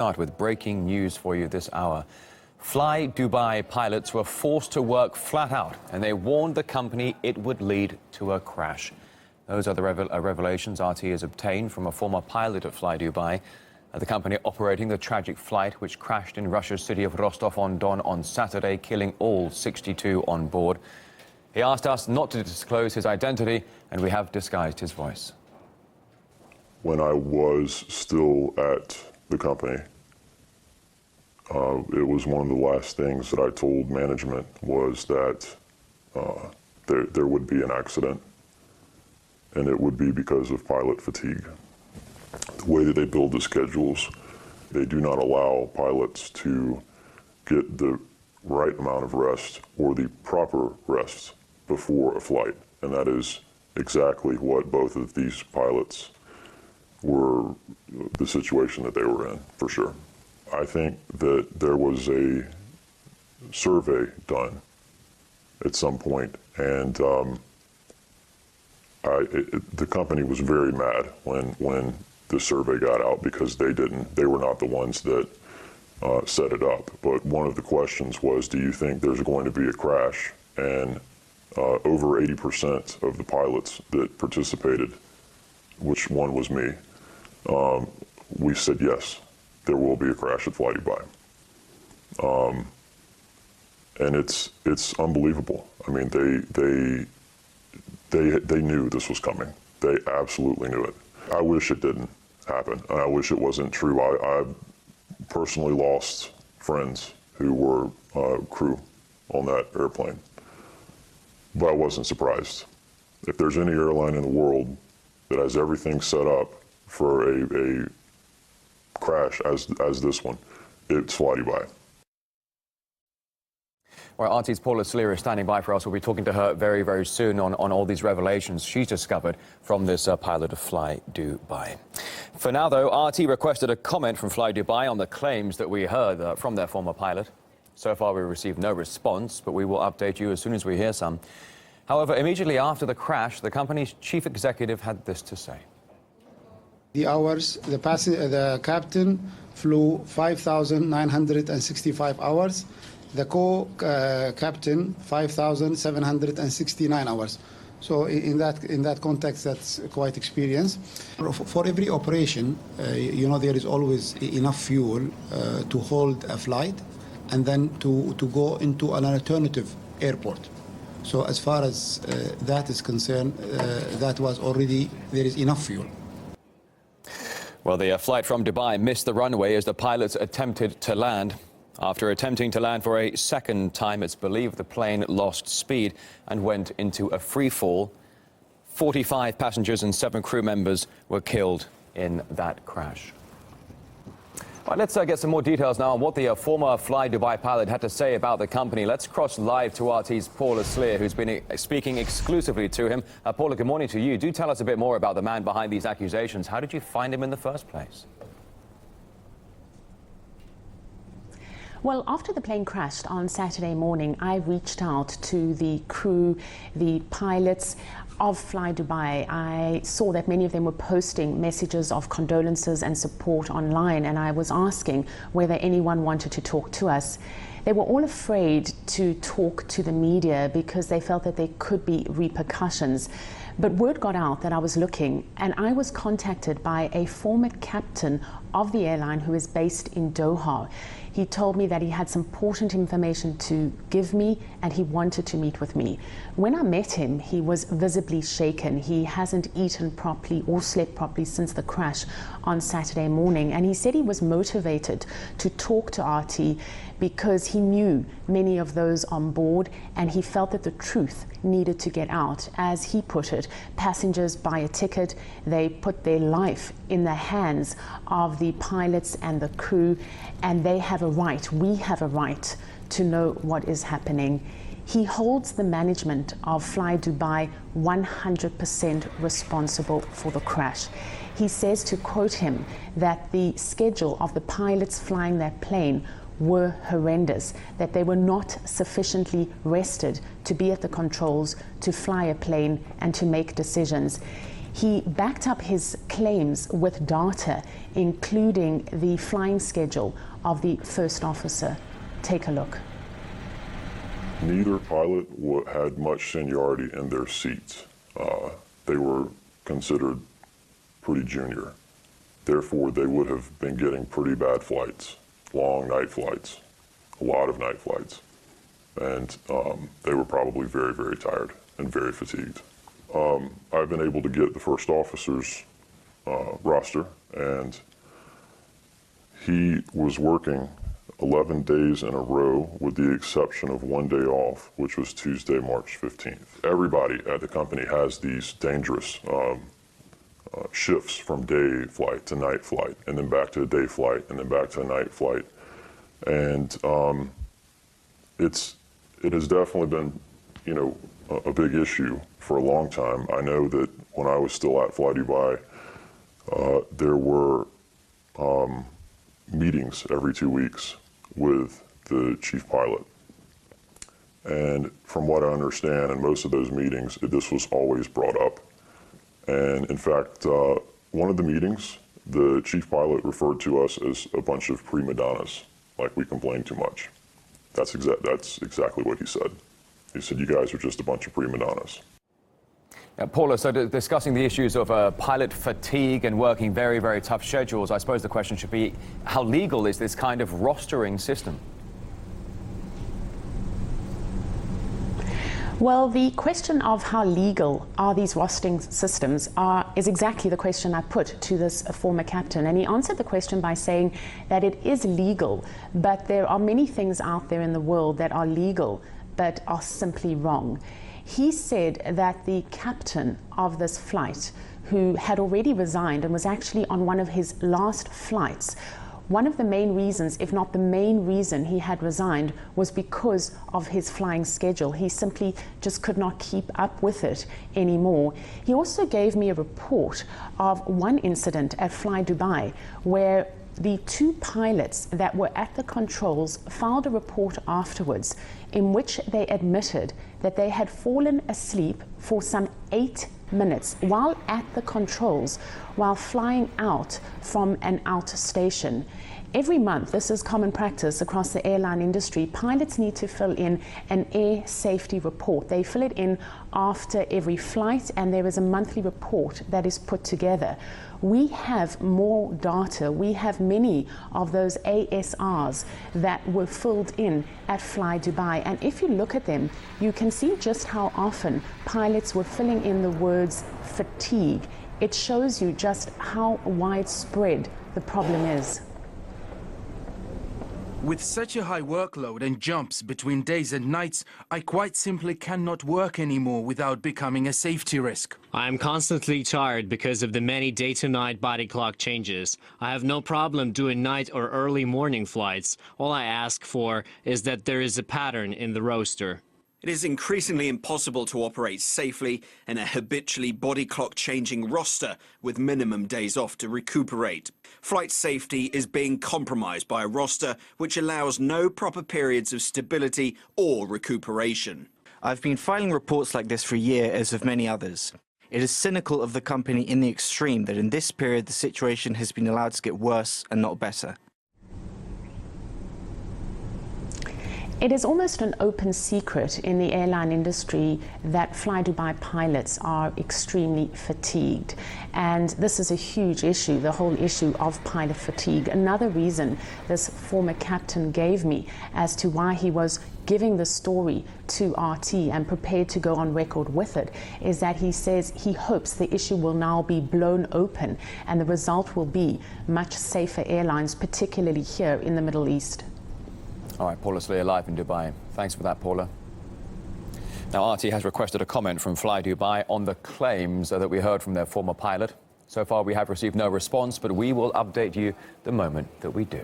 Start with breaking news for you this hour. Flydubai pilots were forced to work flat out, and they warned the company it would lead to a crash. Those are the revelations RT has obtained from a former pilot at Flydubai, the company operating the tragic flight which crashed in Russia's city of Rostov-on-Don on Saturday, killing all 62 on board. He asked us not to disclose his identity, and we have disguised his voice. When I was still at the company, it was one of the last things that I told management was that there would be an accident, and it would be because of pilot fatigue. The way that they build the schedules, they do not allow pilots to get the right amount of rest or the proper rest before a flight, and that is exactly what both of these pilots were, the situation that they were in, for sure. I think that there was a survey done at some point, and the company was very mad when the survey got out, because they were not the ones that set it up. But one of the questions was, do you think there's going to be a crash? And over 80% of the pilots that participated, which one was me, we said yes, there will be a crash at Flydubai. And it's unbelievable. I mean, they knew this was coming. They absolutely knew it. I wish it didn't happen. I wish it wasn't true. I personally lost friends who were crew on that airplane, but I wasn't surprised. If there's any airline in the world that has everything set up for a crash as this one, it's Flydubai. Well, RT's Paula Sleer is standing by for us. We'll be talking to her very, very soon on all these revelations she's discovered from this pilot of Flydubai. For now, though, RT requested a comment from Flydubai on the claims that we heard from their former pilot. So far, we received no response, but we will update you as soon as we hear some. However, immediately after the crash, the company's chief executive had this to say. The hours, the captain flew 5,965 hours. The co-captain 5,769 hours. So in that context, that's quite experience. For every operation, there is always enough fuel to hold a flight, and then to go into an alternative airport. So as far as that is concerned, that was already, there is enough fuel. Well, the flight from Dubai missed the runway as the pilots attempted to land. After attempting to land for a second time, it's believed the plane lost speed and went into a free fall. 45 passengers and 7 crew members were killed in that crash. All right, let's get some more details now on what the former Flydubai pilot had to say about the company. Let's cross live to RT's Paula Sleer, who's been speaking exclusively to him. Paula, good morning to you. Do tell us a bit more about the man behind these accusations. How did you find him in the first place? Well, after the plane crashed on Saturday morning, I reached out to the crew, the pilots of Flydubai. I saw that many of them were posting messages of condolences and support online, and I was asking whether anyone wanted to talk to us. They were all afraid to talk to the media because they felt that there could be repercussions. But word got out that I was looking, and I was contacted by a former captain of the airline who is based in Doha. He told me that he had some important information to give me, and he wanted to meet with me. When I met him, he was visibly shaken. He hasn't eaten properly or slept properly since the crash on Saturday morning, and he said he was motivated to talk to RT because he knew many of those on board, and he felt that the truth needed to get out. As he put it, passengers buy a ticket, they put their life in the hands of the pilots and the crew, and they have a right, we have a right to know what is happening. He holds the management of Flydubai 100% responsible for the crash. He says, to quote him, that the schedule of the pilots flying that plane were horrendous, that they were not sufficiently rested to be at the controls, to fly a plane and to make decisions. He backed up his claims with data, including the flying schedule of the first officer. Take a look. Neither pilot had much seniority in their seats. They were considered pretty junior. Therefore, they would have been getting pretty bad flights, long night flights, a lot of night flights. And they were probably very, very tired and very fatigued. I've been able to get the first officer's roster, and he was working 11 days in a row with the exception of one day off, which was Tuesday, March 15th. Everybody at the company has these dangerous shifts from day flight to night flight, and then back to a day flight, and then back to a night flight. And it has definitely been, a big issue for a long time. I know that when I was still at Flydubai, there were meetings every 2 weeks with the chief pilot. And from what I understand, in most of those meetings, this was always brought up. And in fact, one of the meetings, the chief pilot referred to us as a bunch of prima donnas, like we complain too much. That's exactly what he said. He said, you guys are just a bunch of prima donnas. Now, Paula, so discussing the issues of pilot fatigue and working very, very tough schedules, I suppose the question should be, how legal is this kind of rostering system? Well, the question of how legal are these rostering systems is exactly the question I put to this former captain. And he answered the question by saying that it is legal, but there are many things out there in the world that are legal, but are simply wrong. He said that the captain of this flight, who had already resigned and was actually on one of his last flights, one of the main reasons, if not the main reason he had resigned, was because of his flying schedule. He simply just could not keep up with it anymore. He also gave me a report of one incident at Flydubai where the two pilots that were at the controls filed a report afterwards in which they admitted that they had fallen asleep for some 8 minutes while at the controls while flying out from an outer station. Every month, this is common practice across the airline industry, pilots need to fill in an air safety report. They fill it in after every flight, and there is a monthly report that is put together. We have more data. We have many of those ASRs that were filled in at Flydubai. And if you look at them, you can see just how often pilots were filling in the words fatigue. It shows you just how widespread the problem is. With such a high workload and jumps between days and nights, I quite simply cannot work anymore without becoming a safety risk. I am constantly tired because of the many day-to-night body clock changes. I have no problem doing night or early morning flights. All I ask for is that there is a pattern in the roster. It is increasingly impossible to operate safely in a habitually body clock changing roster with minimum days off to recuperate. Flight safety is being compromised by a roster which allows no proper periods of stability or recuperation. I've been filing reports like this for a year, as of many others. It is cynical of the company in the extreme that in this period the situation has been allowed to get worse and not better. It is almost an open secret in the airline industry that Flydubai pilots are extremely fatigued. And this is a huge issue, the whole issue of pilot fatigue. Another reason this former captain gave me as to why he was giving the story to RT and prepared to go on record with it is that he says he hopes the issue will now be blown open and the result will be much safer airlines, particularly here in the Middle East. All right, Paula Slee live in Dubai. Thanks for that, Paula. Now, RT has requested a comment from Flydubai on the claims that we heard from their former pilot. So far, we have received no response, but we will update you the moment that we do.